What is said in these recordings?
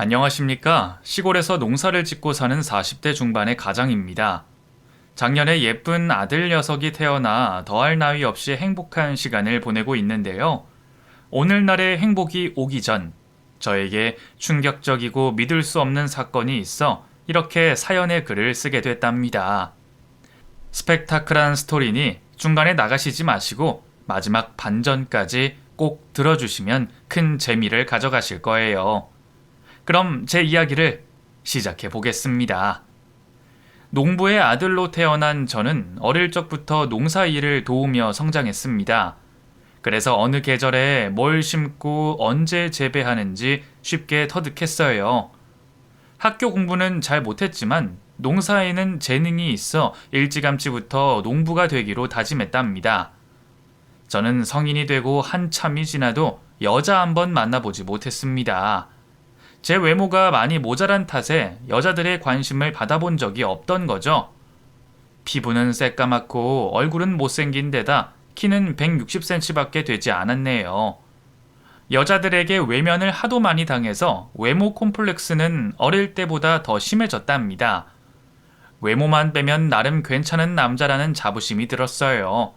안녕하십니까. 시골에서 농사를 짓고 사는 40대 중반의 가장입니다. 작년에 예쁜 아들 녀석이 태어나 더할 나위 없이 행복한 시간을 보내고 있는데요. 오늘날의 행복이 오기 전 저에게 충격적이고 믿을 수 없는 사건이 있어 이렇게 사연의 글을 쓰게 됐답니다. 스펙타클한 스토리니 중간에 나가시지 마시고 마지막 반전까지 꼭 들어주시면 큰 재미를 가져가실 거예요. 그럼 제 이야기를 시작해 보겠습니다. 농부의 아들로 태어난 저는 어릴 적부터 농사 일을 도우며 성장했습니다. 그래서 어느 계절에 뭘 심고 언제 재배하는지 쉽게 터득했어요. 학교 공부는 잘 못했지만 농사에는 재능이 있어 일찌감치부터 농부가 되기로 다짐했답니다. 저는 성인이 되고 한참이 지나도 여자 한번 만나보지 못했습니다. 제 외모가 많이 모자란 탓에 여자들의 관심을 받아본 적이 없던 거죠. 피부는 새까맣고 얼굴은 못생긴 데다 키는 160cm밖에 되지 않았네요. 여자들에게 외면을 하도 많이 당해서 외모 콤플렉스는 어릴 때보다 더 심해졌답니다. 외모만 빼면 나름 괜찮은 남자라는 자부심이 들었어요.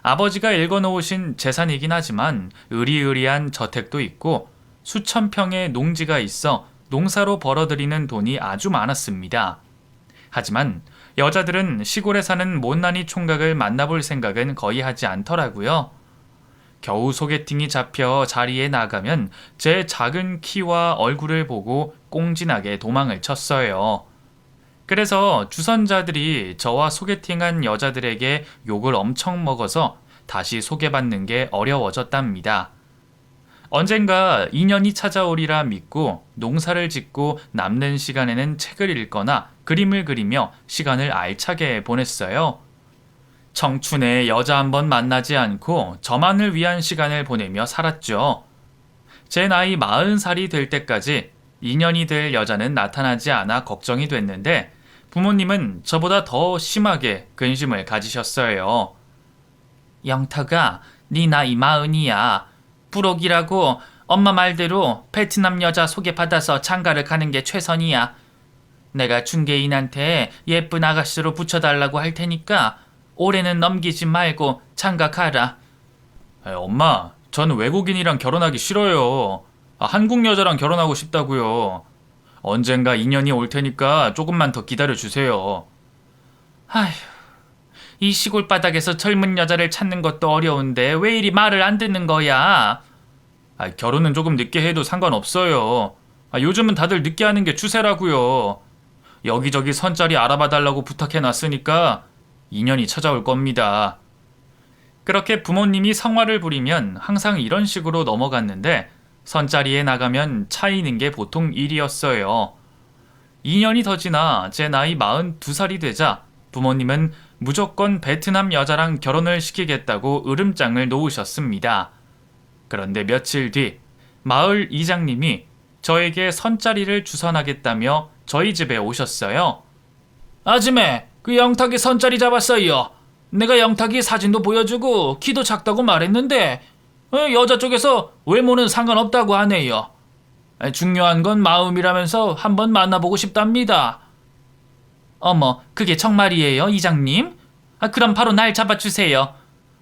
아버지가 읽어놓으신 재산이긴 하지만 으리으리한 저택도 있고 수천 평의 농지가 있어 농사로 벌어들이는 돈이 아주 많았습니다. 하지만 여자들은 시골에 사는 못난이 총각을 만나볼 생각은 거의 하지 않더라고요. 겨우 소개팅이 잡혀 자리에 나가면 제 작은 키와 얼굴을 보고 꽁진하게 도망을 쳤어요. 그래서 주선자들이 저와 소개팅한 여자들에게 욕을 엄청 먹어서 다시 소개받는 게 어려워졌답니다. 언젠가 인연이 찾아오리라 믿고 농사를 짓고 남는 시간에는 책을 읽거나 그림을 그리며 시간을 알차게 보냈어요. 청춘에 여자 한번 만나지 않고 저만을 위한 시간을 보내며 살았죠. 제 나이 40살이 될 때까지 인연이 될 여자는 나타나지 않아 걱정이 됐는데 부모님은 저보다 더 심하게 근심을 가지셨어요. 영탁아, 네 나이 40이야. 부록이라고 엄마 말대로 베트남 여자 소개받아서 장가를 가는 게 최선이야. 내가 중개인한테 예쁜 아가씨로 붙여달라고 할 테니까 올해는 넘기지 말고 장가 가라. 엄마, 전 외국인이랑 결혼하기 싫어요. 한국 여자랑 결혼하고 싶다고요. 언젠가 인연이 올 테니까 조금만 더 기다려주세요. 아휴, 이 시골 바닥에서 젊은 여자를 찾는 것도 어려운데 왜 이리 말을 안 듣는 거야? 결혼은 조금 늦게 해도 상관없어요. 요즘은 다들 늦게 하는 게 추세라고요. 여기저기 선짜리 알아봐 달라고 부탁해놨으니까 인연이 찾아올 겁니다. 그렇게 부모님이 성화를 부리면 항상 이런 식으로 넘어갔는데 선짜리에 나가면 차이는 게 보통 일이었어요. 2년이 더 지나 제 나이 42살이 되자 부모님은 무조건 베트남 여자랑 결혼을 시키겠다고 으름장을 놓으셨습니다. 그런데 며칠 뒤 마을 이장님이 저에게 선짜리를 주선하겠다며 저희 집에 오셨어요. 아줌매, 그 영탁이 선짜리 잡았어요. 내가 영탁이 사진도 보여주고 키도 작다고 말했는데 여자 쪽에서 외모는 상관없다고 하네요. 중요한 건 마음이라면서 한번 만나보고 싶답니다. 어머, 그게 정말이에요, 이장님? 그럼 바로 날 잡아주세요.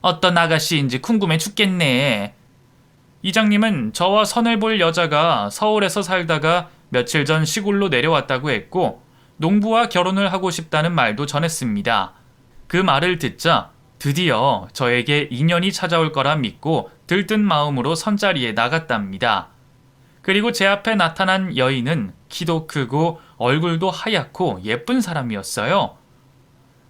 어떤 아가씨인지 궁금해 죽겠네. 이장님은 저와 선을 볼 여자가 서울에서 살다가 며칠 전 시골로 내려왔다고 했고 농부와 결혼을 하고 싶다는 말도 전했습니다. 그 말을 듣자 드디어 저에게 인연이 찾아올 거라 믿고 들뜬 마음으로 선자리에 나갔답니다. 그리고 제 앞에 나타난 여인은 키도 크고 얼굴도 하얗고 예쁜 사람이었어요.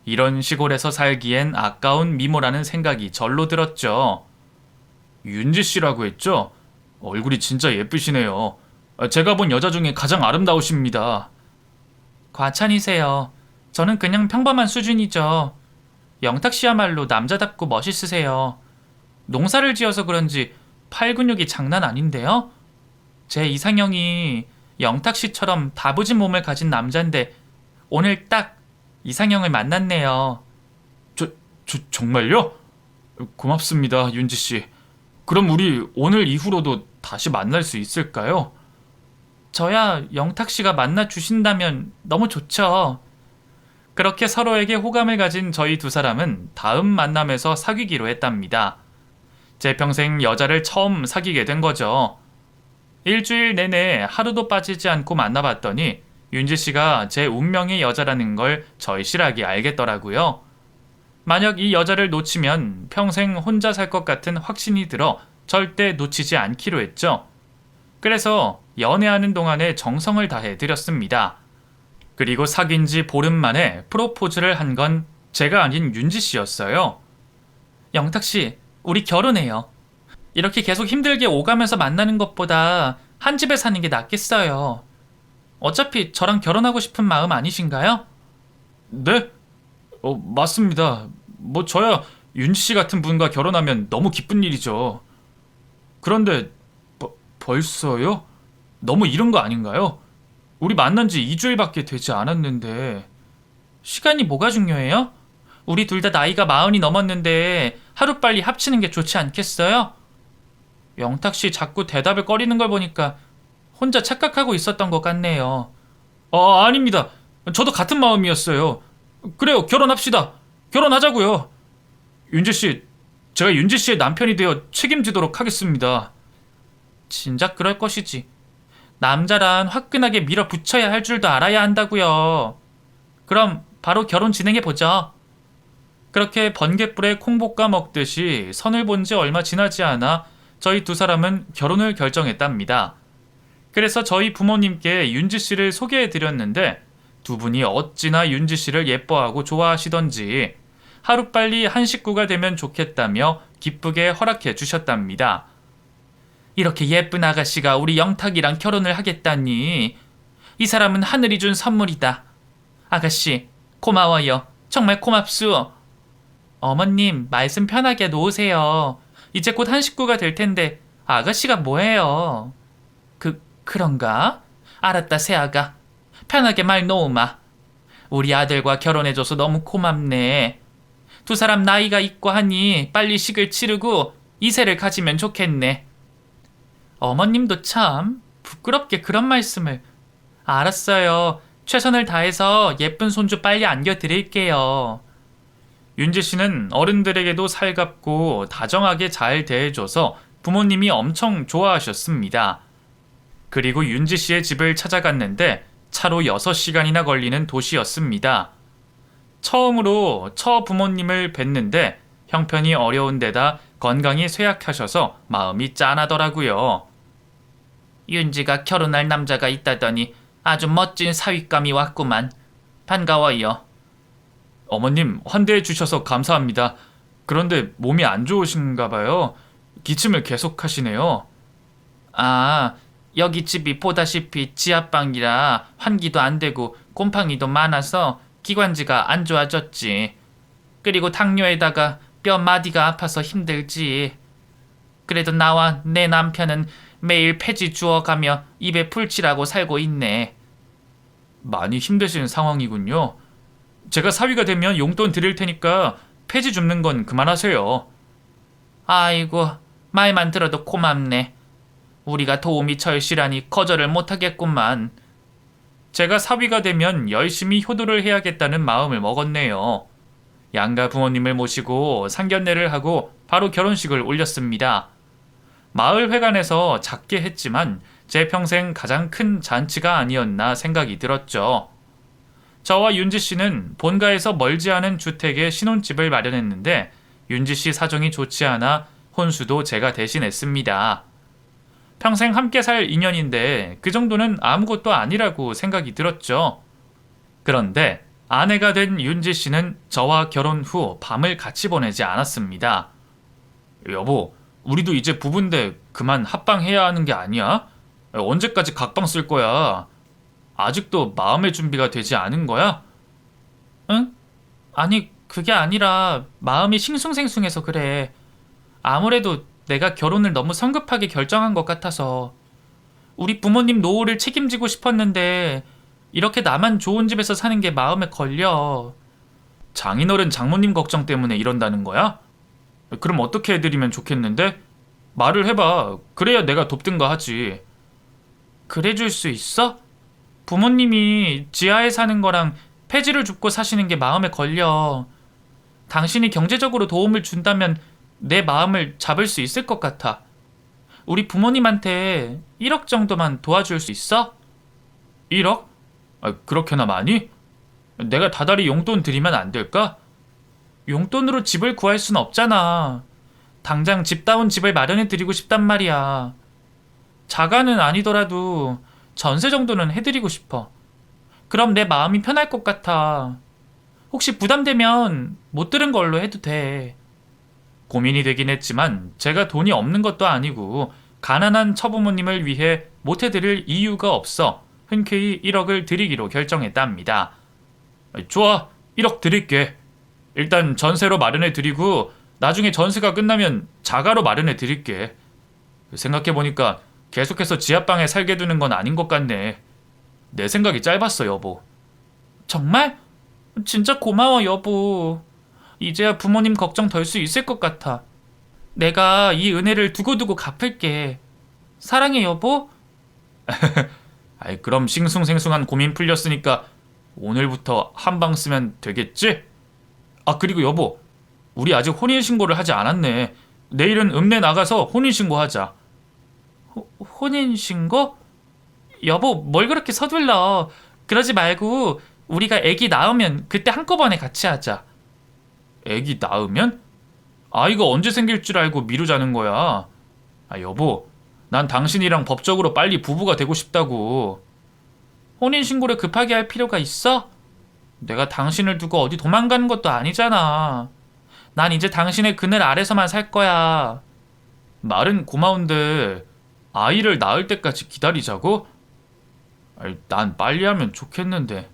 이런 시골에서 살기엔 아까운 미모라는 생각이 절로 들었죠. 윤지 씨라고 했죠? 얼굴이 진짜 예쁘시네요. 제가 본 여자 중에 가장 아름다우십니다. 과찬이세요. 저는 그냥 평범한 수준이죠. 영탁 씨야말로 남자답고 멋있으세요. 농사를 지어서 그런지 팔 근육이 장난 아닌데요? 제 이상형이 영탁 씨처럼 다부진 몸을 가진 남잔데 오늘 딱 이상형을 만났네요. 정말요? 고맙습니다, 윤지 씨. 그럼 우리 오늘 이후로도 다시 만날 수 있을까요? 저야 영탁 씨가 만나 주신다면 너무 좋죠. 그렇게 서로에게 호감을 가진 저희 두 사람은 다음 만남에서 사귀기로 했답니다. 제 평생 여자를 처음 사귀게 된 거죠. 일주일 내내 하루도 빠지지 않고 만나봤더니 윤지 씨가 제 운명의 여자라는 걸 절실하게 알겠더라고요. 만약 이 여자를 놓치면 평생 혼자 살 것 같은 확신이 들어 절대 놓치지 않기로 했죠. 그래서 연애하는 동안에 정성을 다해 드렸습니다. 그리고 사귄 지 보름 만에 프로포즈를 한 건 제가 아닌 윤지 씨였어요. 영탁 씨, 우리 결혼해요. 이렇게 계속 힘들게 오가면서 만나는 것보다 한 집에 사는 게 낫겠어요. 어차피 저랑 결혼하고 싶은 마음 아니신가요? 네? 맞습니다. 뭐 저야 윤지 씨 같은 분과 결혼하면 너무 기쁜 일이죠. 그런데 벌써요? 너무 이른 거 아닌가요? 우리 만난 지 2주일밖에 되지 않았는데. 시간이 뭐가 중요해요? 우리 둘 다 나이가 40이 넘었는데 하루빨리 합치는 게 좋지 않겠어요? 영탁 씨 자꾸 대답을 꺼리는 걸 보니까 혼자 착각하고 있었던 것 같네요. 아닙니다. 저도 같은 마음이었어요. 그래요, 결혼합시다. 결혼하자고요. 윤지 씨, 제가 윤지 씨의 남편이 되어 책임지도록 하겠습니다. 진작 그럴 것이지. 남자란 화끈하게 밀어붙여야 할 줄도 알아야 한다고요. 그럼 바로 결혼 진행해보죠. 그렇게 번갯불에 콩볶아 먹듯이 선을 본 지 얼마 지나지 않아 저희 두 사람은 결혼을 결정했답니다. 그래서 저희 부모님께 윤지 씨를 소개해드렸는데 두 분이 어찌나 윤지 씨를 예뻐하고 좋아하시던지 하루빨리 한 식구가 되면 좋겠다며 기쁘게 허락해 주셨답니다. 이렇게 예쁜 아가씨가 우리 영탁이랑 결혼을 하겠다니. 이 사람은 하늘이 준 선물이다. 아가씨, 고마워요. 정말 고맙수. 어머님, 말씀 편하게 놓으세요. 이제 곧 한 식구가 될 텐데 아가씨가 뭐예요? 그런가? 알았다, 새아가. 편하게 말 놓으마. 우리 아들과 결혼해줘서 너무 고맙네. 두 사람 나이가 있고 하니 빨리 식을 치르고 이세를 가지면 좋겠네. 어머님도 참 부끄럽게 그런 말씀을. 알았어요. 최선을 다해서 예쁜 손주 빨리 안겨드릴게요. 윤지 씨는 어른들에게도 살갑고 다정하게 잘 대해줘서 부모님이 엄청 좋아하셨습니다. 그리고 윤지 씨의 집을 찾아갔는데 차로 6시간이나 걸리는 도시였습니다. 처음으로 처부모님을 뵀는데 형편이 어려운 데다 건강이 쇠약하셔서 마음이 짠하더라고요. 윤지가 결혼할 남자가 있다더니 아주 멋진 사윗감이 왔구만. 반가워요. 어머님, 환대해 주셔서 감사합니다. 그런데 몸이 안 좋으신가 봐요. 기침을 계속 하시네요. 여기 집이 보다시피 지하방이라 환기도 안 되고 곰팡이도 많아서 기관지가 안 좋아졌지. 그리고 당뇨에다가 뼈 마디가 아파서 힘들지. 그래도 나와 내 남편은 매일 폐지 주워가며 입에 풀칠하고 살고 있네. 많이 힘드신 상황이군요. 제가 사위가 되면 용돈 드릴 테니까 폐지 줍는 건 그만하세요. 아이고, 말만 들어도 고맙네. 우리가 도움이 절실하니 거절을 못하겠구만. 제가 사위가 되면 열심히 효도를 해야겠다는 마음을 먹었네요. 양가 부모님을 모시고 상견례를 하고 바로 결혼식을 올렸습니다. 마을 회관에서 작게 했지만 제 평생 가장 큰 잔치가 아니었나 생각이 들었죠. 저와 윤지 씨는 본가에서 멀지 않은 주택에 신혼집을 마련했는데 윤지 씨 사정이 좋지 않아 혼수도 제가 대신했습니다. 평생 함께 살 인연인데 그 정도는 아무것도 아니라고 생각이 들었죠. 그런데 아내가 된 윤지 씨는 저와 결혼 후 밤을 같이 보내지 않았습니다. 여보, 우리도 이제 부부인데 그만 합방해야 하는 게 아니야? 언제까지 각방 쓸 거야? 아직도 마음의 준비가 되지 않은 거야? 응? 아니, 그게 아니라 마음이 싱숭생숭해서 그래. 아무래도 내가 결혼을 너무 성급하게 결정한 것 같아서. 우리 부모님 노후를 책임지고 싶었는데 이렇게 나만 좋은 집에서 사는 게 마음에 걸려. 장인어른 장모님 걱정 때문에 이런다는 거야? 그럼 어떻게 해드리면 좋겠는데? 말을 해봐. 그래야 내가 돕든가 하지. 그래줄 수 있어? 부모님이 지하에 사는 거랑 폐지를 줍고 사시는 게 마음에 걸려. 당신이 경제적으로 도움을 준다면 내 마음을 잡을 수 있을 것 같아. 우리 부모님한테 1억 정도만 도와줄 수 있어? 1억? 그렇게나 많이? 내가 다달이 용돈 드리면 안 될까? 용돈으로 집을 구할 순 없잖아. 당장 집다운 집을 마련해 드리고 싶단 말이야. 자가는 아니더라도 전세 정도는 해드리고 싶어. 그럼 내 마음이 편할 것 같아. 혹시 부담되면 못 들은 걸로 해도 돼. 고민이 되긴 했지만 제가 돈이 없는 것도 아니고 가난한 처부모님을 위해 못 해드릴 이유가 없어 흔쾌히 1억을 드리기로 결정했답니다. 좋아, 1억 드릴게. 일단 전세로 마련해 드리고 나중에 전세가 끝나면 자가로 마련해 드릴게. 생각해보니까 계속해서 지하방에 살게 두는 건 아닌 것 같네. 내 생각이 짧았어, 여보. 정말? 진짜 고마워, 여보. 이제야 부모님 걱정 덜 수 있을 것 같아. 내가 이 은혜를 두고두고 갚을게. 사랑해, 여보? 그럼 싱숭생숭한 고민 풀렸으니까 오늘부터 한 방 쓰면 되겠지? 그리고 여보, 우리 아직 혼인신고를 하지 않았네. 내일은 읍내 나가서 혼인신고하자. 혼인신고? 여보, 뭘 그렇게 서둘러. 그러지 말고 우리가 애기 낳으면 그때 한꺼번에 같이 하자. 애기 낳으면? 아이가 언제 생길 줄 알고 미루자는 거야. 여보, 난 당신이랑 법적으로 빨리 부부가 되고 싶다고. 혼인신고를 급하게 할 필요가 있어? 내가 당신을 두고 어디 도망가는 것도 아니잖아. 난 이제 당신의 그늘 아래서만 살 거야. 말은 고마운데 아이를 낳을 때까지 기다리자고? 난 빨리 하면 좋겠는데.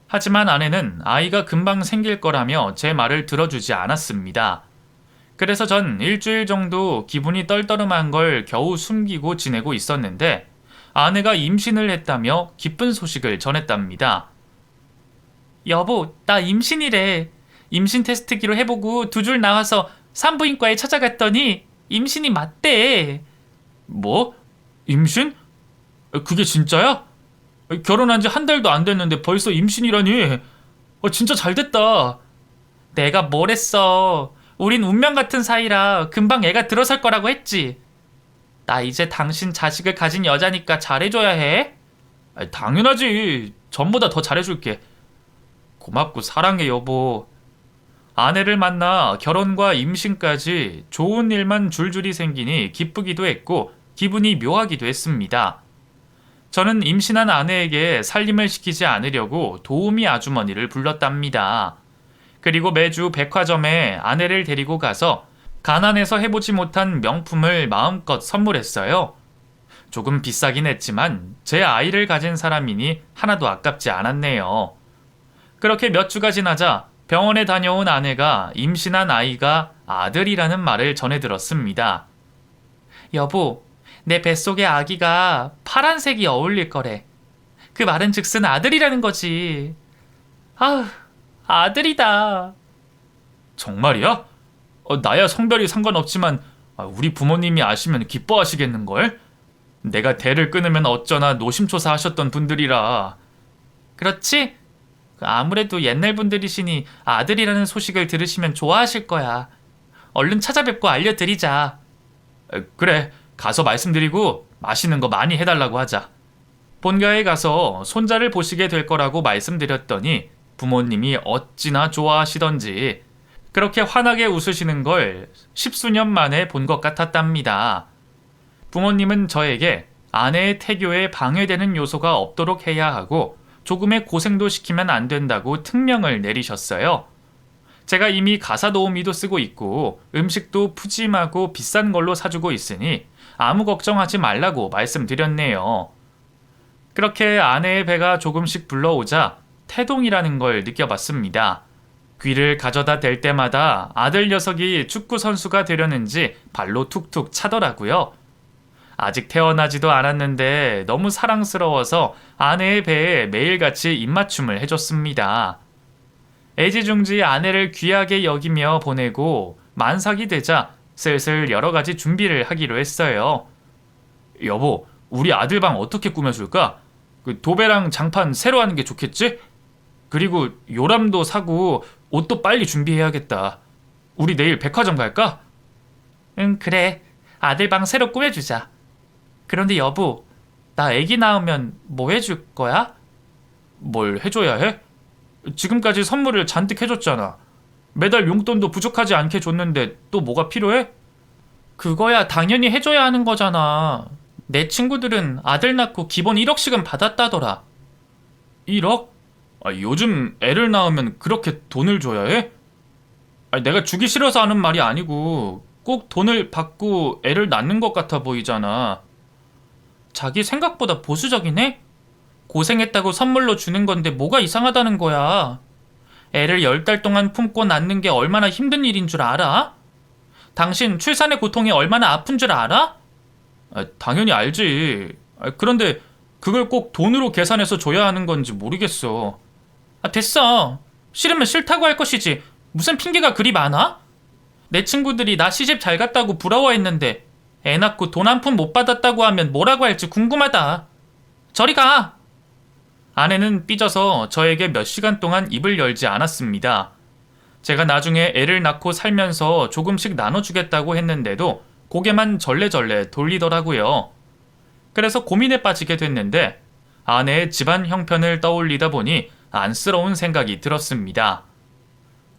하지만 아내는 아이가 금방 생길 거라며 제 말을 들어주지 않았습니다. 그래서 전 일주일 정도 기분이 떨떠름한 걸 겨우 숨기고 지내고 있었는데 아내가 임신을 했다며 기쁜 소식을 전했답니다. 여보, 나 임신이래. 임신 테스트기로 해보고 2줄 나와서 산부인과에 찾아갔더니 임신이 맞대. 뭐? 임신? 그게 진짜야? 결혼한 지 한 달도 안 됐는데 벌써 임신이라니. 진짜 잘 됐다. 내가 뭘 했어. 우린 운명 같은 사이라 금방 애가 들어설 거라고 했지. 나 이제 당신 자식을 가진 여자니까 잘해줘야 해. 당연하지. 전보다 더 잘해줄게. 고맙고 사랑해, 여보. 아내를 만나 결혼과 임신까지 좋은 일만 줄줄이 생기니 기쁘기도 했고 기분이 묘하기도 했습니다. 저는 임신한 아내에게 살림을 시키지 않으려고 도우미 아주머니를 불렀답니다. 그리고 매주 백화점에 아내를 데리고 가서 가난해서 해보지 못한 명품을 마음껏 선물했어요. 조금 비싸긴 했지만 제 아이를 가진 사람이니 하나도 아깝지 않았네요. 그렇게 몇 주가 지나자 병원에 다녀온 아내가 임신한 아이가 아들이라는 말을 전해 들었습니다. 여보, 내 뱃속의 아기가 파란색이 어울릴 거래. 그 말은 즉슨 아들이라는 거지. 아들이다. 정말이야? 나야 성별이 상관없지만 우리 부모님이 아시면 기뻐하시겠는걸? 내가 대를 끊으면 어쩌나 노심초사 하셨던 분들이라. 그렇지? 아무래도 옛날 분들이시니 아들이라는 소식을 들으시면 좋아하실 거야. 얼른 찾아뵙고 알려드리자. 그래, 가서 말씀드리고 맛있는 거 많이 해달라고 하자. 본가에 가서 손자를 보시게 될 거라고 말씀드렸더니 부모님이 어찌나 좋아하시던지 그렇게 환하게 웃으시는 걸 십수년 만에 본 것 같았답니다. 부모님은 저에게 아내의 태교에 방해되는 요소가 없도록 해야 하고 조금의 고생도 시키면 안 된다고 특명을 내리셨어요. 제가 이미 가사 도우미도 쓰고 있고 음식도 푸짐하고 비싼 걸로 사주고 있으니 아무 걱정하지 말라고 말씀드렸네요. 그렇게 아내의 배가 조금씩 불러오자 태동이라는 걸 느껴봤습니다. 귀를 가져다 댈 때마다 아들 녀석이 축구 선수가 되려는지 발로 툭툭 차더라고요. 아직 태어나지도 않았는데 너무 사랑스러워서 아내의 배에 매일같이 입맞춤을 해줬습니다. 애지중지 아내를 귀하게 여기며 보내고 만삭이 되자 슬슬 여러 가지 준비를 하기로 했어요. 여보, 우리 아들 방 어떻게 꾸며줄까? 그 도배랑 장판 새로 하는 게 좋겠지? 그리고 요람도 사고 옷도 빨리 준비해야겠다. 우리 내일 백화점 갈까? 응, 그래. 아들 방 새로 꾸며주자. 그런데 여보, 나 애기 낳으면 뭐 해줄 거야? 뭘 해줘야 해? 지금까지 선물을 잔뜩 해줬잖아. 매달 용돈도 부족하지 않게 줬는데 또 뭐가 필요해? 그거야 당연히 해줘야 하는 거잖아. 내 친구들은 아들 낳고 기본 1억씩은 받았다더라. 1억? 요즘 애를 낳으면 그렇게 돈을 줘야 해? 내가 주기 싫어서 하는 말이 아니고 꼭 돈을 받고 애를 낳는 것 같아 보이잖아. 자기 생각보다 보수적이네? 고생했다고 선물로 주는 건데 뭐가 이상하다는 거야. 애를 10달 동안 품고 낳는 게 얼마나 힘든 일인 줄 알아? 당신 출산의 고통이 얼마나 아픈 줄 알아? 당연히 알지. 그런데 그걸 꼭 돈으로 계산해서 줘야 하는 건지 모르겠어. 됐어. 싫으면 싫다고 할 것이지. 무슨 핑계가 그리 많아? 내 친구들이 나 시집 잘 갔다고 부러워했는데 애 낳고 돈 한 푼 못 받았다고 하면 뭐라고 할지 궁금하다. 저리 가. 아내는 삐져서 저에게 몇 시간 동안 입을 열지 않았습니다. 제가 나중에 애를 낳고 살면서 조금씩 나눠주겠다고 했는데도 고개만 절레절레 돌리더라고요. 그래서 고민에 빠지게 됐는데 아내의 집안 형편을 떠올리다 보니 안쓰러운 생각이 들었습니다.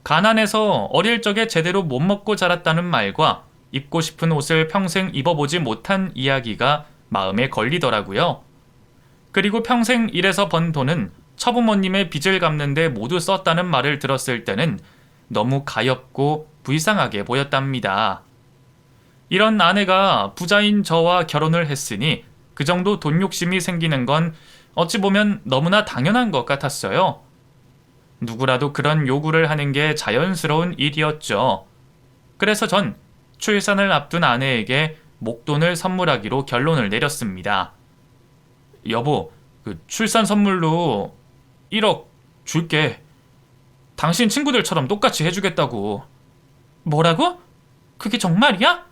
가난해서 어릴 적에 제대로 못 먹고 자랐다는 말과 입고 싶은 옷을 평생 입어보지 못한 이야기가 마음에 걸리더라고요. 그리고 평생 일해서 번 돈은 처부모님의 빚을 갚는데 모두 썼다는 말을 들었을 때는 너무 가엾고 불쌍하게 보였답니다. 이런 아내가 부자인 저와 결혼을 했으니 그 정도 돈 욕심이 생기는 건 어찌 보면 너무나 당연한 것 같았어요. 누구라도 그런 요구를 하는 게 자연스러운 일이었죠. 그래서 전 출산을 앞둔 아내에게 목돈을 선물하기로 결론을 내렸습니다. 여보, 그 출산 선물로 1억 줄게. 당신 친구들처럼 똑같이 해주겠다고. 뭐라고? 그게 정말이야?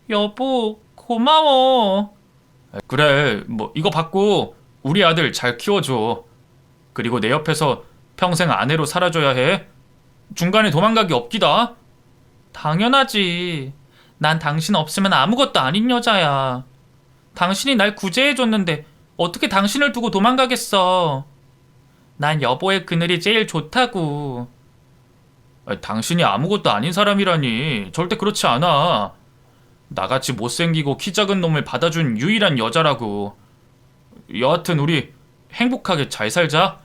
여보, 고마워. 그래, 뭐 이거 받고 우리 아들 잘 키워줘. 그리고 내 옆에서 평생 아내로 살아줘야 해. 중간에 도망가기 없기다. 당연하지. 난 당신 없으면 아무것도 아닌 여자야. 당신이 날 구제해줬는데 어떻게 당신을 두고 도망가겠어. 난 여보의 그늘이 제일 좋다고. 당신이 아무것도 아닌 사람이라니. 절대 그렇지 않아. 나같이 못생기고 키 작은 놈을 받아준 유일한 여자라고. 여하튼 우리 행복하게 잘 살자.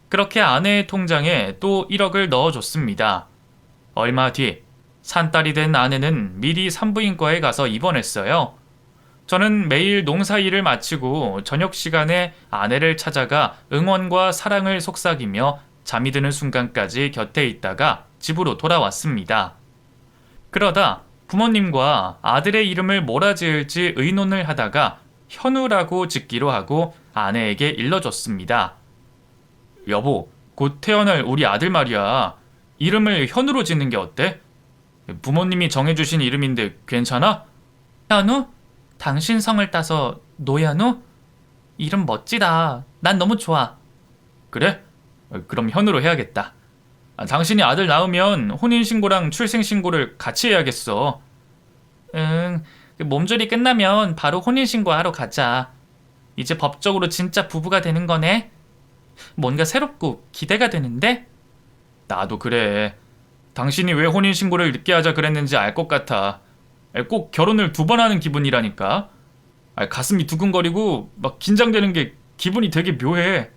그렇게 아내의 통장에 또 1억을 넣어줬습니다. 얼마 뒤 산딸이 된 아내는 미리 산부인과에 가서 입원했어요. 저는 매일 농사일을 마치고 저녁 시간에 아내를 찾아가 응원과 사랑을 속삭이며 잠이 드는 순간까지 곁에 있다가 집으로 돌아왔습니다. 그러다 부모님과 아들의 이름을 뭐라 지을지 의논을 하다가 현우라고 짓기로 하고 아내에게 일러줬습니다. 여보, 곧 태어날 우리 아들 말이야. 이름을 현우로 짓는 게 어때? 부모님이 정해주신 이름인데 괜찮아? 현우? 당신 성을 따서 노현우? 이름 멋지다. 난 너무 좋아. 그래? 그럼 현우로 해야겠다. 당신이 아들 낳으면 혼인신고랑 출생신고를 같이 해야겠어. 응, 몸조리 끝나면 바로 혼인신고 하러 가자. 이제 법적으로 진짜 부부가 되는 거네. 뭔가 새롭고 기대가 되는데? 나도 그래. 당신이 왜 혼인신고를 늦게 하자 그랬는지 알 것 같아. 꼭 결혼을 2번 하는 기분이라니까. 가슴이 두근거리고 막 긴장되는 게 기분이 되게 묘해.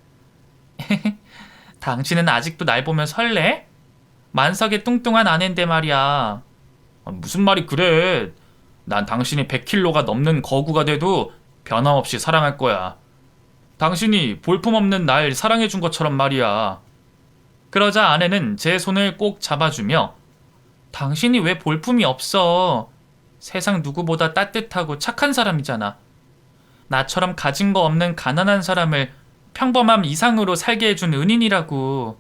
당신은 아직도 날 보면 설레? 만삭의 뚱뚱한 아내인데 말이야. 무슨 말이 그래. 난 당신이 100kg가 넘는 거구가 돼도 변함없이 사랑할 거야. 당신이 볼품없는 날 사랑해준 것처럼 말이야. 그러자 아내는 제 손을 꼭 잡아주며 당신이 왜 볼품이 없어? 세상 누구보다 따뜻하고 착한 사람이잖아. 나처럼 가진 거 없는 가난한 사람을 평범함 이상으로 살게 해준 은인이라고.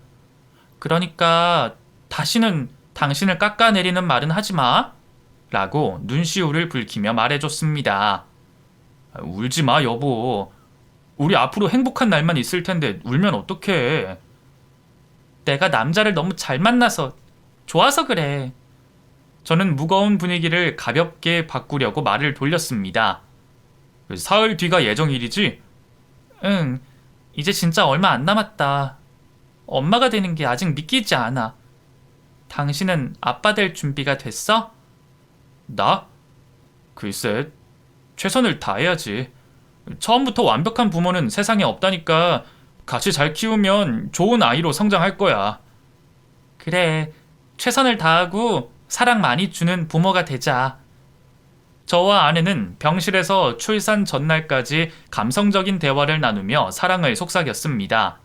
그러니까 다시는 당신을 깎아내리는 말은 하지 마. 라고 눈시울을 붉히며 말해줬습니다. 울지 마, 여보. 우리 앞으로 행복한 날만 있을 텐데 울면 어떡해. 내가 남자를 너무 잘 만나서 좋아서 그래. 저는 무거운 분위기를 가볍게 바꾸려고 말을 돌렸습니다. 사흘 뒤가 예정일이지? 응, 이제 진짜 얼마 안 남았다. 엄마가 되는 게 아직 믿기지 않아. 당신은 아빠 될 준비가 됐어? 나? 글쎄, 최선을 다해야지. 처음부터 완벽한 부모는 세상에 없다니까 같이 잘 키우면 좋은 아이로 성장할 거야. 그래, 최선을 다하고 사랑 많이 주는 부모가 되자. 저와 아내는 병실에서 출산 전날까지 감성적인 대화를 나누며 사랑을 속삭였습니다.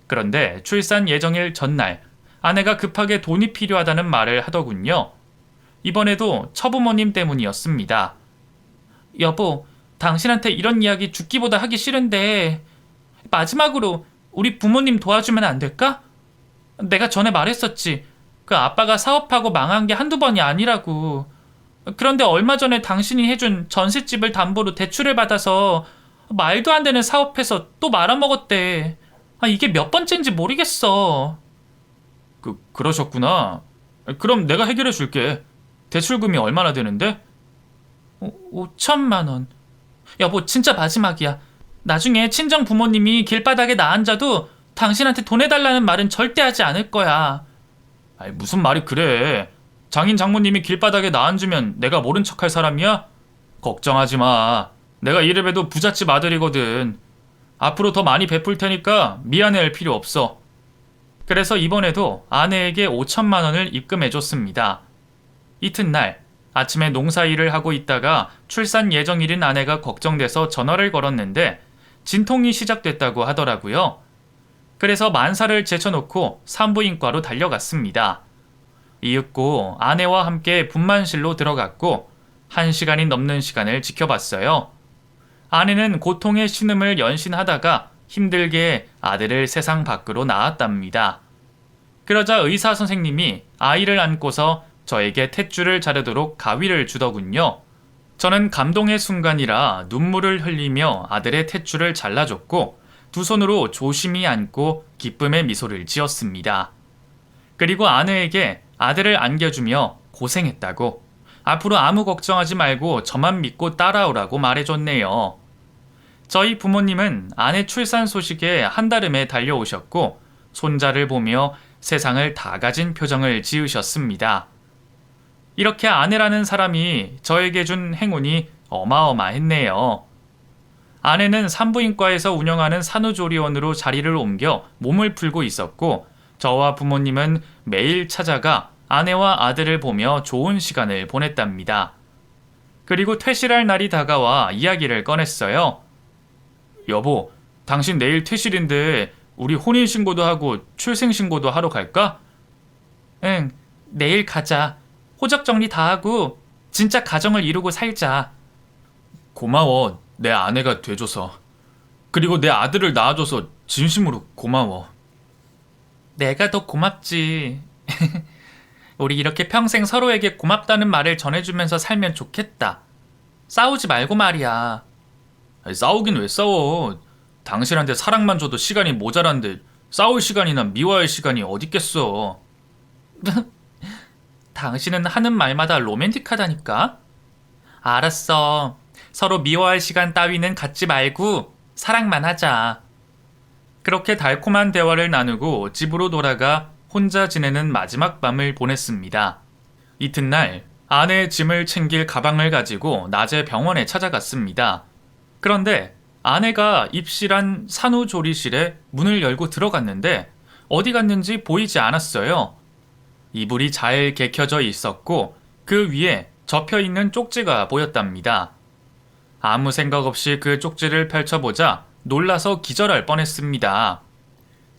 그런데 출산 예정일 전날, 아내가 급하게 돈이 필요하다는 말을 하더군요. 이번에도 처부모님 때문이었습니다. 여보, 당신한테 이런 이야기 죽기보다 하기 싫은데 마지막으로 우리 부모님 도와주면 안 될까? 내가 전에 말했었지. 그 아빠가 사업하고 망한 게 한두 번이 아니라고. 그런데 얼마 전에 당신이 해준 전셋집을 담보로 대출을 받아서 말도 안 되는 사업해서 또 말아먹었대. 이게 몇 번째인지 모르겠어. 그러셨구나. 그럼 내가 해결해 줄게. 대출금이 얼마나 되는데? 5천만 원. 여보, 진짜 마지막이야. 나중에 친정 부모님이 길바닥에 나 앉아도 당신한테 돈 해달라는 말은 절대 하지 않을 거야. 무슨 말이 그래. 장인 장모님이 길바닥에 나 앉으면 내가 모른 척할 사람이야? 걱정하지 마. 내가 이래봬도 부잣집 아들이거든. 앞으로 더 많이 베풀 테니까 미안해할 필요 없어. 그래서 이번에도 아내에게 5천만 원을 입금해줬습니다. 이튿날 아침에 농사일을 하고 있다가 출산 예정일인 아내가 걱정돼서 전화를 걸었는데 진통이 시작됐다고 하더라고요. 그래서 만사를 제쳐놓고 산부인과로 달려갔습니다. 이윽고 아내와 함께 분만실로 들어갔고 1시간이 넘는 시간을 지켜봤어요. 아내는 고통의 신음을 연신하다가 힘들게 아들을 세상 밖으로 낳았답니다. 그러자 의사 선생님이 아이를 안고서 저에게 탯줄을 자르도록 가위를 주더군요. 저는 감동의 순간이라 눈물을 흘리며 아들의 탯줄을 잘라줬고 두 손으로 조심히 안고 기쁨의 미소를 지었습니다. 그리고 아내에게 아들을 안겨주며 고생했다고, 앞으로 아무 걱정하지 말고 저만 믿고 따라오라고 말해줬네요. 저희 부모님은 아내 출산 소식에 한달음에 달려오셨고 손자를 보며 세상을 다 가진 표정을 지으셨습니다. 이렇게 아내라는 사람이 저에게 준 행운이 어마어마했네요. 아내는 산부인과에서 운영하는 산후조리원으로 자리를 옮겨 몸을 풀고 있었고 저와 부모님은 매일 찾아가 아내와 아들을 보며 좋은 시간을 보냈답니다. 그리고 퇴실할 날이 다가와 이야기를 꺼냈어요. 여보, 당신 내일 퇴실인데 우리 혼인신고도 하고 출생신고도 하러 갈까? 응, 내일 가자. 호적 정리 다 하고 진짜 가정을 이루고 살자. 고마워, 내 아내가 돼줘서. 그리고 내 아들을 낳아줘서 진심으로 고마워. 내가 더 고맙지. 우리 이렇게 평생 서로에게 고맙다는 말을 전해주면서 살면 좋겠다. 싸우지 말고 말이야. 싸우긴 왜 싸워. 당신한테 사랑만 줘도 시간이 모자란데 싸울 시간이나 미워할 시간이 어딨겠어. 당신은 하는 말마다 로맨틱하다니까? 알았어. 서로 미워할 시간 따위는 갖지 말고 사랑만 하자. 그렇게 달콤한 대화를 나누고 집으로 돌아가 혼자 지내는 마지막 밤을 보냈습니다. 이튿날 아내의 짐을 챙길 가방을 가지고 낮에 병원에 찾아갔습니다. 그런데 아내가 입실한 산후조리실에 문을 열고 들어갔는데 어디 갔는지 보이지 않았어요. 이불이 잘 개켜져 있었고 그 위에 접혀있는 쪽지가 보였답니다. 아무 생각 없이 그 쪽지를 펼쳐보자 놀라서 기절할 뻔했습니다.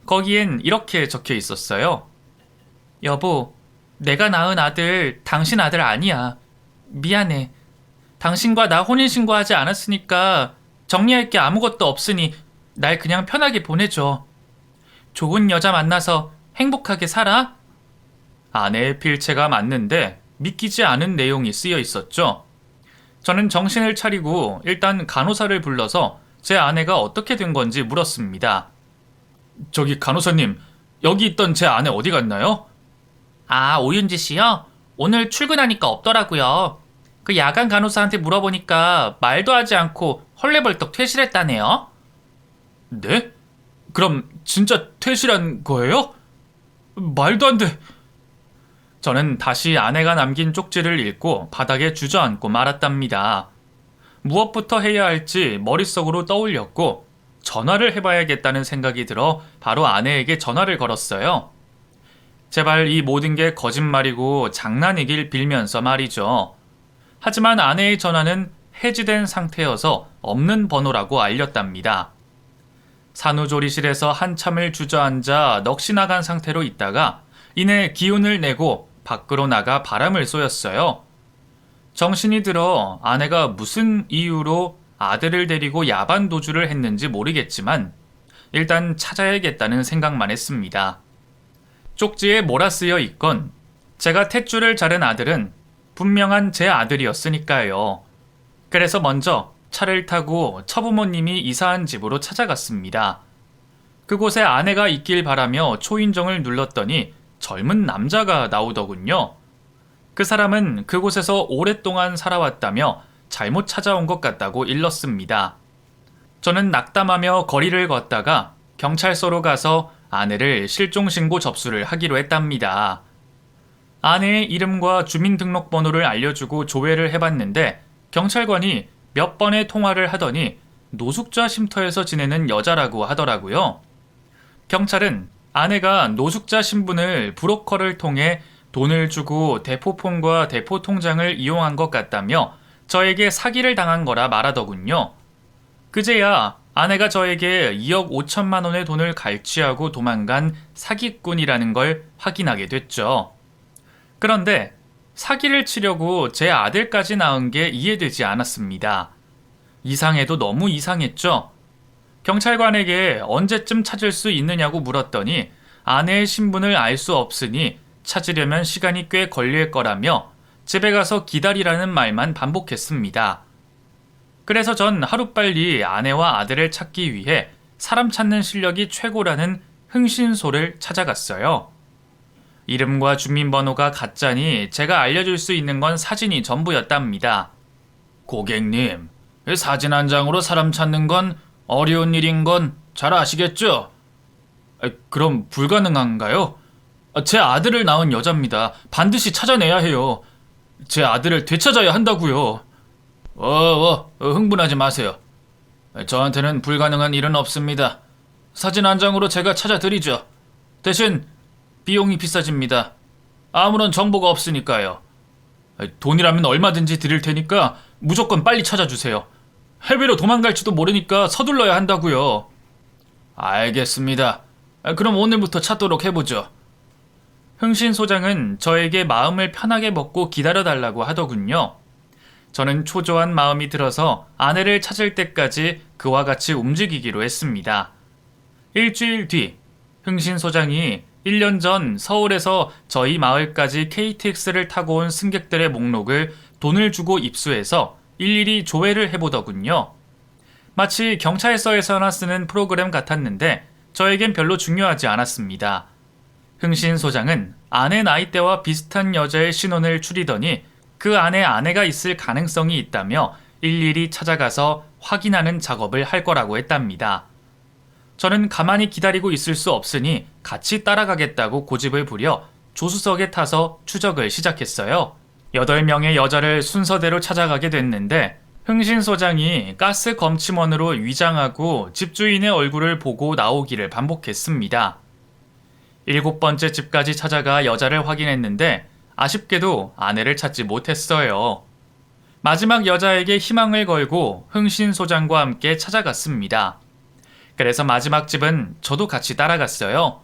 거기엔 이렇게 적혀 있었어요. 여보, 내가 낳은 아들 당신 아들 아니야. 미안해. 당신과 나 혼인신고하지 않았으니까 정리할 게 아무것도 없으니 날 그냥 편하게 보내줘. 좋은 여자 만나서 행복하게 살아? 아내의 필체가 맞는데 믿기지 않은 내용이 쓰여 있었죠. 저는 정신을 차리고 일단 간호사를 불러서 제 아내가 어떻게 된 건지 물었습니다. 저기 간호사님, 여기 있던 제 아내 어디 갔나요? 아, 오윤지 씨요? 오늘 출근하니까 없더라고요. 그 야간 간호사한테 물어보니까 말도 하지 않고 헐레벌떡 퇴실했다네요. 네? 그럼 진짜 퇴실한 거예요? 말도 안 돼. 저는 다시 아내가 남긴 쪽지를 읽고 바닥에 주저앉고 말았답니다. 무엇부터 해야 할지 머릿속으로 떠올렸고 전화를 해봐야겠다는 생각이 들어 바로 아내에게 전화를 걸었어요. 제발 이 모든 게 거짓말이고 장난이길 빌면서 말이죠. 하지만 아내의 전화는 해지된 상태여서 없는 번호라고 알렸답니다. 산후조리실에서 한참을 주저앉아 넋이 나간 상태로 있다가 이내 기운을 내고 밖으로 나가 바람을 쏘였어요. 정신이 들어 아내가 무슨 이유로 아들을 데리고 야반 도주를 했는지 모르겠지만 일단 찾아야겠다는 생각만 했습니다. 쪽지에 몰아쓰여 있건 제가 탯줄을 자른 아들은 분명한 제 아들이었으니까요. 그래서 먼저 차를 타고 처부모님이 이사한 집으로 찾아갔습니다. 그곳에 아내가 있길 바라며 초인종을 눌렀더니 젊은 남자가 나오더군요. 그 사람은 그곳에서 오랫동안 살아왔다며 잘못 찾아온 것 같다고 일렀습니다. 저는 낙담하며 거리를 걷다가 경찰서로 가서 아내를 실종신고 접수를 하기로 했답니다. 아내의 이름과 주민등록번호를 알려주고 조회를 해봤는데 경찰관이 몇 번의 통화를 하더니 노숙자 쉼터에서 지내는 여자라고 하더라고요. 경찰은 아내가 노숙자 신분을 브로커를 통해 돈을 주고 대포폰과 대포통장을 이용한 것 같다며 저에게 사기를 당한 거라 말하더군요. 그제야 아내가 저에게 2억 5천만 원의 돈을 갈취하고 도망간 사기꾼이라는 걸 확인하게 됐죠. 그런데 사기를 치려고 제 아들까지 낳은 게 이해되지 않았습니다. 이상해도 너무 이상했죠. 경찰관에게 언제쯤 찾을 수 있느냐고 물었더니 아내의 신분을 알 수 없으니 찾으려면 시간이 꽤 걸릴 거라며 집에 가서 기다리라는 말만 반복했습니다. 그래서 전 하루빨리 아내와 아들을 찾기 위해 사람 찾는 실력이 최고라는 흥신소를 찾아갔어요. 이름과 주민번호가 가짜니 제가 알려줄 수 있는 건 사진이 전부였답니다. 고객님, 사진 한 장으로 사람 찾는 건 어려운 일인 건 잘 아시겠죠? 그럼 불가능한가요? 제 아들을 낳은 여자입니다. 반드시 찾아내야 해요. 제 아들을 되찾아야 한다고요. 흥분하지 마세요. 저한테는 불가능한 일은 없습니다. 사진 한 장으로 제가 찾아드리죠. 대신 비용이 비싸집니다. 아무런 정보가 없으니까요. 돈이라면 얼마든지 드릴 테니까 무조건 빨리 찾아주세요. 해외로 도망갈지도 모르니까 서둘러야 한다고요. 알겠습니다. 그럼 오늘부터 찾도록 해보죠. 흥신소장은 저에게 마음을 편하게 먹고 기다려달라고 하더군요. 저는 초조한 마음이 들어서 아내를 찾을 때까지 그와 같이 움직이기로 했습니다. 일주일 뒤 흥신소장이 1년 전 서울에서 저희 마을까지 KTX를 타고 온 승객들의 목록을 돈을 주고 입수해서 일일이 조회를 해보더군요. 마치 경찰서에서나 쓰는 프로그램 같았는데 저에겐 별로 중요하지 않았습니다. 흥신소장은 아내 나이대와 비슷한 여자의 신원을 추리더니 그 안에 아내가 있을 가능성이 있다며 일일이 찾아가서 확인하는 작업을 할 거라고 했답니다. 저는 가만히 기다리고 있을 수 없으니 같이 따라가겠다고 고집을 부려 조수석에 타서 추적을 시작했어요. 8명의 여자를 순서대로 찾아가게 됐는데 흥신소장이 가스 검침원으로 위장하고 집주인의 얼굴을 보고 나오기를 반복했습니다. 7번째 집까지 찾아가 여자를 확인했는데 아쉽게도 아내를 찾지 못했어요. 마지막 여자에게 희망을 걸고 흥신소장과 함께 찾아갔습니다. 그래서 마지막 집은 저도 같이 따라갔어요.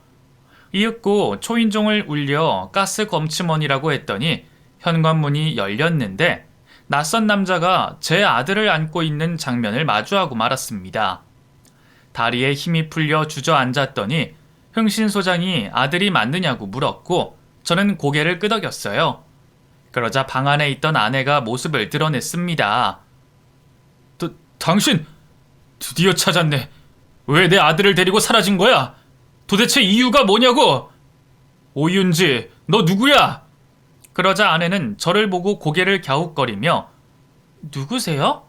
이윽고 초인종을 울려 가스 검침원이라고 했더니 현관문이 열렸는데 낯선 남자가 제 아들을 안고 있는 장면을 마주하고 말았습니다. 다리에 힘이 풀려 주저앉았더니 흥신소장이 아들이 맞느냐고 물었고 저는 고개를 끄덕였어요. 그러자 방 안에 있던 아내가 모습을 드러냈습니다. 당신 드디어 찾았네. 왜 내 아들을 데리고 사라진 거야? 도대체 이유가 뭐냐고? 오윤지, 너 누구야? 그러자 아내는 저를 보고 고개를 갸웃거리며 누구세요?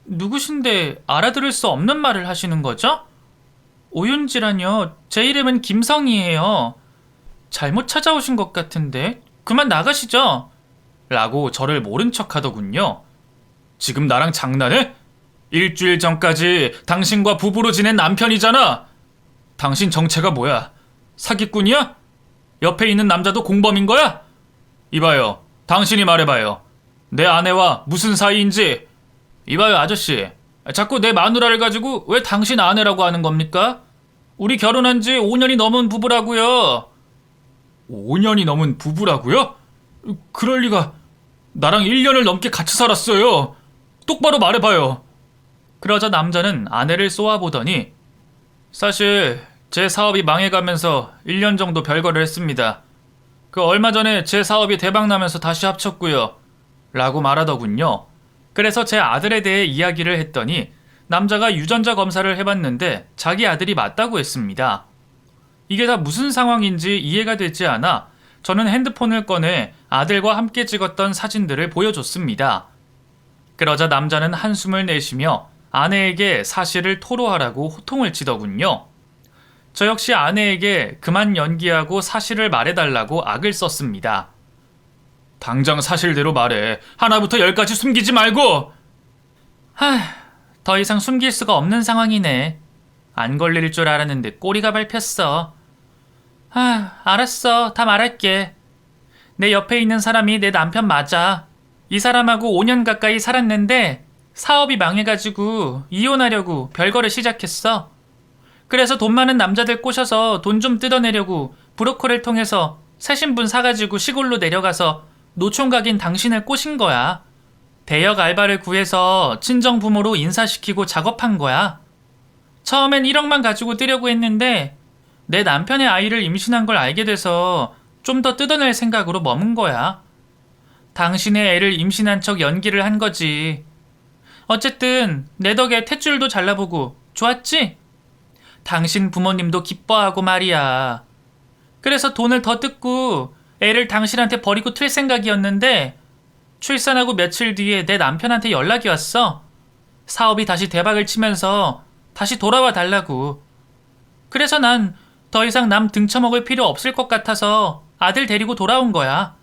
누구신데 알아들을 수 없는 말을 하시는 거죠? 오윤지라뇨. 제 이름은 김성희예요. 잘못 찾아오신 것 같은데 그만 나가시죠. 라고 저를 모른 척 하더군요. 지금 나랑 장난해? 일주일 전까지 당신과 부부로 지낸 남편이잖아. 당신 정체가 뭐야? 사기꾼이야? 옆에 있는 남자도 공범인 거야? 이봐요. 당신이 말해봐요. 내 아내와 무슨 사이인지. 이봐요, 아저씨. 자꾸 내 마누라를 가지고 왜 당신 아내라고 하는 겁니까? 우리 결혼한 지 5년이 넘은 부부라고요. 5년이 넘은 부부라고요? 그럴 리가. 나랑 1년을 넘게 같이 살았어요. 똑바로 말해봐요. 그러자 남자는 아내를 쏘아보더니 사실 제 사업이 망해가면서 1년 정도 별거를 했습니다. 그 얼마 전에 제 사업이 대박나면서 다시 합쳤고요. 라고 말하더군요. 그래서 제 아들에 대해 이야기를 했더니 남자가 유전자 검사를 해봤는데 자기 아들이 맞다고 했습니다. 이게 다 무슨 상황인지 이해가 되지 않아 저는 핸드폰을 꺼내 아들과 함께 찍었던 사진들을 보여줬습니다. 그러자 남자는 한숨을 내쉬며 아내에게 사실을 토로하라고 호통을 치더군요. 저 역시 아내에게 그만 연기하고 사실을 말해달라고 악을 썼습니다. 당장 사실대로 말해. 하나부터 10까지 숨기지 말고. 더 이상 숨길 수가 없는 상황이네. 안 걸릴 줄 알았는데 꼬리가 밟혔어. 알았어. 다 말할게. 내 옆에 있는 사람이 내 남편 맞아. 이 사람하고 5년 가까이 살았는데 사업이 망해가지고 이혼하려고 별거를 시작했어. 그래서 돈 많은 남자들 꼬셔서 돈 좀 뜯어내려고 브로커를 통해서 새 신분 사가지고 시골로 내려가서 노총각인 당신을 꼬신 거야. 대역 알바를 구해서 친정 부모로 인사시키고 작업한 거야. 처음엔 1억만 가지고 뜨려고 했는데 내 남편의 아이를 임신한 걸 알게 돼서 좀 더 뜯어낼 생각으로 머문 거야. 당신의 애를 임신한 척 연기를 한 거지. 어쨌든 내 덕에 탯줄도 잘라보고 좋았지? 당신 부모님도 기뻐하고 말이야. 그래서 돈을 더 뜯고 애를 당신한테 버리고 튈 생각이었는데 출산하고 며칠 뒤에 내 남편한테 연락이 왔어. 사업이 다시 대박을 치면서 다시 돌아와 달라고. 그래서 난 더 이상 남 등쳐먹을 필요 없을 것 같아서 아들 데리고 돌아온 거야.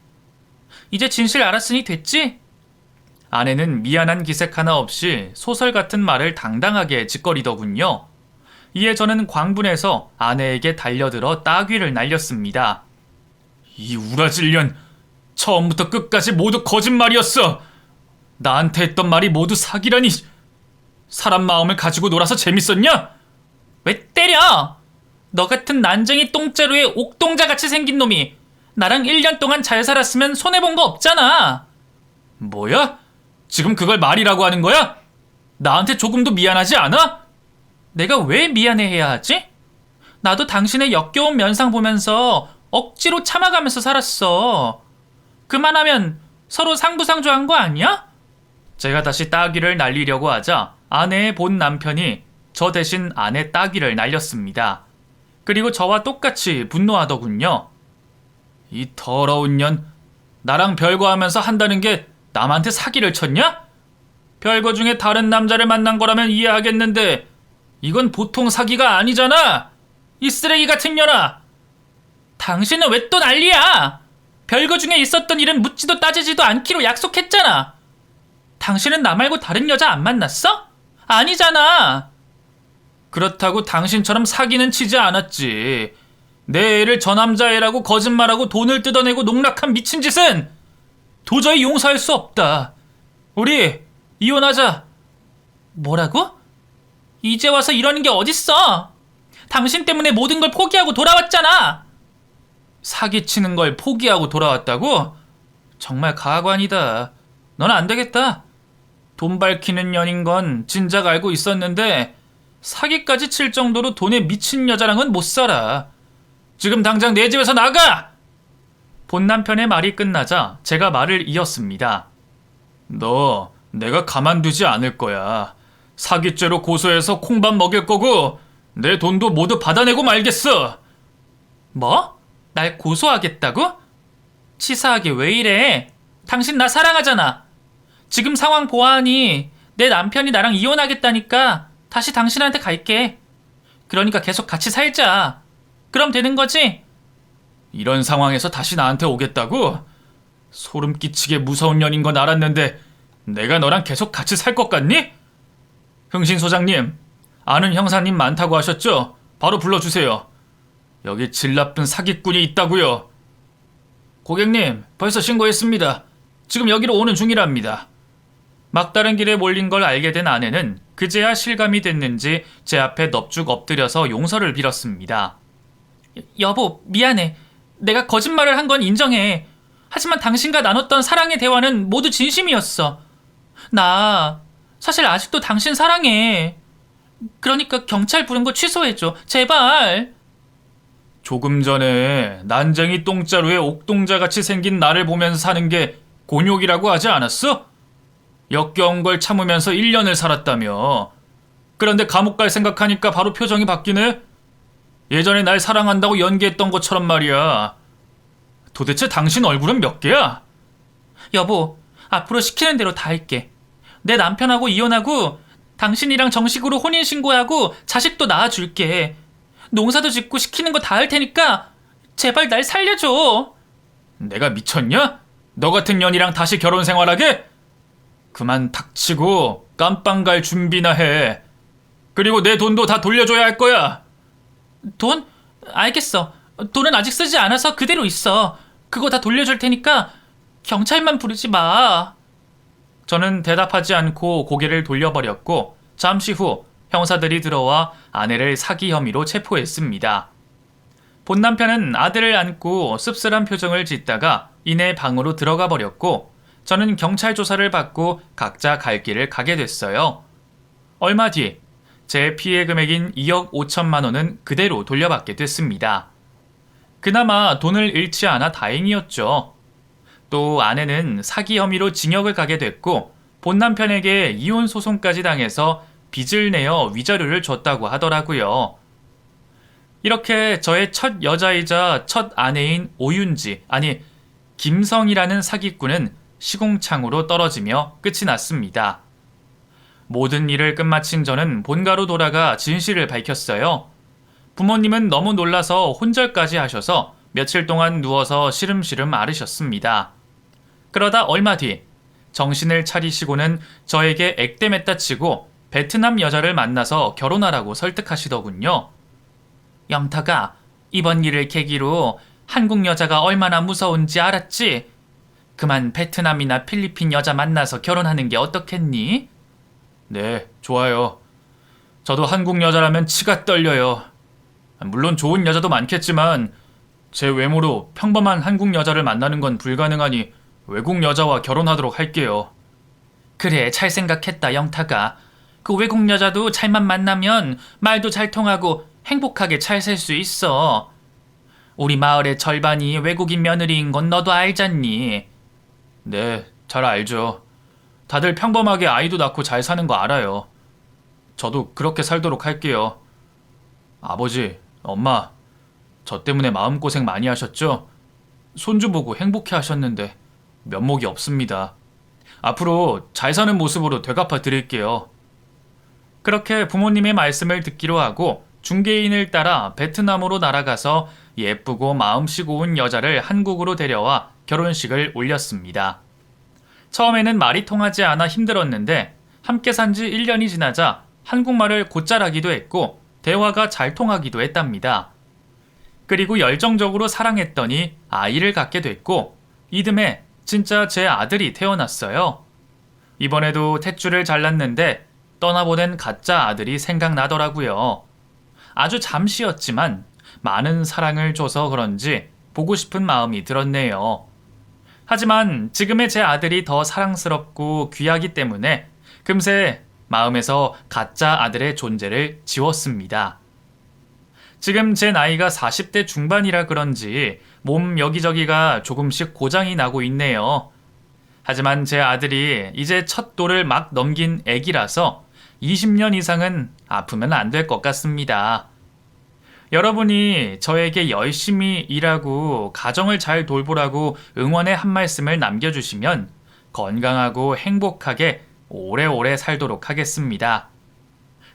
이제 진실 알았으니 됐지? 아내는 미안한 기색 하나 없이 소설 같은 말을 당당하게 짓거리더군요. 이에 저는 광분해서 아내에게 달려들어 따귀를 날렸습니다. 이 우라질년, 처음부터 끝까지 모두 거짓말이었어. 나한테 했던 말이 모두 사기라니. 사람 마음을 가지고 놀아서 재밌었냐? 왜 때려? 너 같은 난쟁이 똥자루에 옥동자같이 생긴 놈이 나랑 1년 동안 잘 살았으면 손해본 거 없잖아. 뭐야? 지금 그걸 말이라고 하는 거야? 나한테 조금도 미안하지 않아? 내가 왜 미안해해야 하지? 나도 당신의 역겨운 면상 보면서 억지로 참아가면서 살았어. 그만하면 서로 상부상조한 거 아니야? 제가 다시 따귀를 날리려고 하자 아내의 본 남편이 저 대신 아내 따귀를 날렸습니다. 그리고 저와 똑같이 분노하더군요. 이 더러운 년, 나랑 별거하면서 한다는 게 남한테 사기를 쳤냐? 별거 중에 다른 남자를 만난 거라면 이해하겠는데 이건 보통 사기가 아니잖아. 이 쓰레기 같은 년아. 당신은 왜 또 난리야? 별거 중에 있었던 일은 묻지도 따지지도 않기로 약속했잖아. 당신은 나 말고 다른 여자 안 만났어? 아니잖아. 그렇다고 당신처럼 사기는 치지 않았지. 내 애를 저 남자애라고 거짓말하고 돈을 뜯어내고 농락한 미친 짓은 도저히 용서할 수 없다. 우리 이혼하자. 뭐라고? 이제 와서 이러는 게 어딨어? 당신 때문에 모든 걸 포기하고 돌아왔잖아. 사기치는 걸 포기하고 돌아왔다고? 정말 가관이다. 넌 안 되겠다. 돈 밝히는 년인 건 진작 알고 있었는데 사기까지 칠 정도로 돈에 미친 여자랑은 못 살아. 지금 당장 내 집에서 나가! 본 남편의 말이 끝나자 제가 말을 이었습니다. 너 내가 가만두지 않을 거야. 사기죄로 고소해서 콩밥 먹일 거고 내 돈도 모두 받아내고 말겠어. 뭐? 날 고소하겠다고? 치사하게 왜 이래? 당신 나 사랑하잖아. 지금 상황 보아하니 내 남편이 나랑 이혼하겠다니까 다시 당신한테 갈게. 그러니까 계속 같이 살자. 그럼 되는 거지? 이런 상황에서 다시 나한테 오겠다고? 소름 끼치게 무서운 년인 건 알았는데 내가 너랑 계속 같이 살 것 같니? 흥신 소장님, 아는 형사님 많다고 하셨죠? 바로 불러주세요. 여기 질 나쁜 사기꾼이 있다고요. 고객님, 벌써 신고했습니다. 지금 여기로 오는 중이랍니다. 막다른 길에 몰린 걸 알게 된 아내는 그제야 실감이 됐는지 제 앞에 넙죽 엎드려서 용서를 빌었습니다. 여보, 미안해. 내가 거짓말을 한 건 인정해. 하지만 당신과 나눴던 사랑의 대화는 모두 진심이었어. 나 사실 아직도 당신 사랑해. 그러니까 경찰 부른 거 취소해줘. 제발. 조금 전에 난쟁이 똥자루에 옥동자같이 생긴 나를 보면서 사는 게 곤욕이라고 하지 않았어? 역겨운 걸 참으면서 1년을 살았다며. 그런데 감옥 갈 생각하니까 바로 표정이 바뀌네? 예전에 날 사랑한다고 연기했던 것처럼 말이야. 도대체 당신 얼굴은 몇 개야? 여보, 앞으로 시키는 대로 다 할게. 내 남편하고 이혼하고 당신이랑 정식으로 혼인신고하고 자식도 낳아줄게. 농사도 짓고 시키는 거 다 할 테니까 제발 날 살려줘. 내가 미쳤냐? 너 같은 년이랑 다시 결혼 생활하게? 그만 닥치고 깜빵 갈 준비나 해. 그리고 내 돈도 다 돌려줘야 할 거야. 돈? 알겠어. 돈은 아직 쓰지 않아서 그대로 있어. 그거 다 돌려줄 테니까 경찰만 부르지 마. 저는 대답하지 않고 고개를 돌려버렸고 잠시 후 형사들이 들어와 아내를 사기 혐의로 체포했습니다. 본 남편은 아들을 안고 씁쓸한 표정을 짓다가 이내 방으로 들어가 버렸고 저는 경찰 조사를 받고 각자 갈 길을 가게 됐어요. 얼마 뒤 제 피해 금액인 2억 5천만 원은 그대로 돌려받게 됐습니다. 그나마 돈을 잃지 않아 다행이었죠. 또 아내는 사기 혐의로 징역을 가게 됐고 본 남편에게 이혼 소송까지 당해서 빚을 내어 위자료를 줬다고 하더라고요. 이렇게 저의 첫 여자이자 첫 아내인 오윤지, 아니 김성이라는 사기꾼은 시궁창으로 떨어지며 끝이 났습니다. 모든 일을 끝마친 저는 본가로 돌아가 진실을 밝혔어요. 부모님은 너무 놀라서 혼절까지 하셔서 며칠 동안 누워서 시름시름 앓으셨습니다. 그러다 얼마 뒤 정신을 차리시고는 저에게 액땜했다 치고 베트남 여자를 만나서 결혼하라고 설득하시더군요. 영탁아, 이번 일을 계기로 한국 여자가 얼마나 무서운지 알았지? 그만 베트남이나 필리핀 여자 만나서 결혼하는 게 어떻겠니? 네, 좋아요. 저도 한국 여자라면 치가 떨려요. 물론 좋은 여자도 많겠지만 제 외모로 평범한 한국 여자를 만나는 건 불가능하니 외국 여자와 결혼하도록 할게요. 그래, 잘 생각했다, 영탁아. 그 외국 여자도 잘만 만나면 말도 잘 통하고 행복하게 잘 살 수 있어. 우리 마을의 절반이 외국인 며느리인 건 너도 알잖니? 네, 잘 알죠. 다들 평범하게 아이도 낳고 잘 사는 거 알아요. 저도 그렇게 살도록 할게요. 아버지, 엄마, 저 때문에 마음고생 많이 하셨죠? 손주 보고 행복해 하셨는데 면목이 없습니다. 앞으로 잘 사는 모습으로 되갚아 드릴게요. 그렇게 부모님의 말씀을 듣기로 하고 중개인을 따라 베트남으로 날아가서 예쁘고 마음씨 고운 여자를 한국으로 데려와 결혼식을 올렸습니다. 처음에는 말이 통하지 않아 힘들었는데 함께 산 지 1년이 지나자 한국말을 곧잘 하기도 했고 대화가 잘 통하기도 했답니다. 그리고 열정적으로 사랑했더니 아이를 갖게 됐고 이듬해 진짜 제 아들이 태어났어요. 이번에도 탯줄을 잘랐는데 떠나보낸 가짜 아들이 생각나더라고요. 아주 잠시였지만 많은 사랑을 줘서 그런지 보고 싶은 마음이 들었네요. 하지만 지금의 제 아들이 더 사랑스럽고 귀하기 때문에 금세 마음에서 가짜 아들의 존재를 지웠습니다. 지금 제 나이가 40대 중반이라 그런지 몸 여기저기가 조금씩 고장이 나고 있네요. 하지만 제 아들이 이제 첫 돌을 막 넘긴 애기라서 20년 이상은 아프면 안 될 것 같습니다. 여러분이 저에게 열심히 일하고 가정을 잘 돌보라고 응원의 한 말씀을 남겨주시면 건강하고 행복하게 오래오래 살도록 하겠습니다.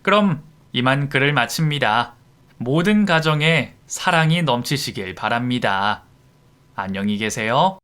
그럼 이만 글을 마칩니다. 모든 가정에 사랑이 넘치시길 바랍니다. 안녕히 계세요.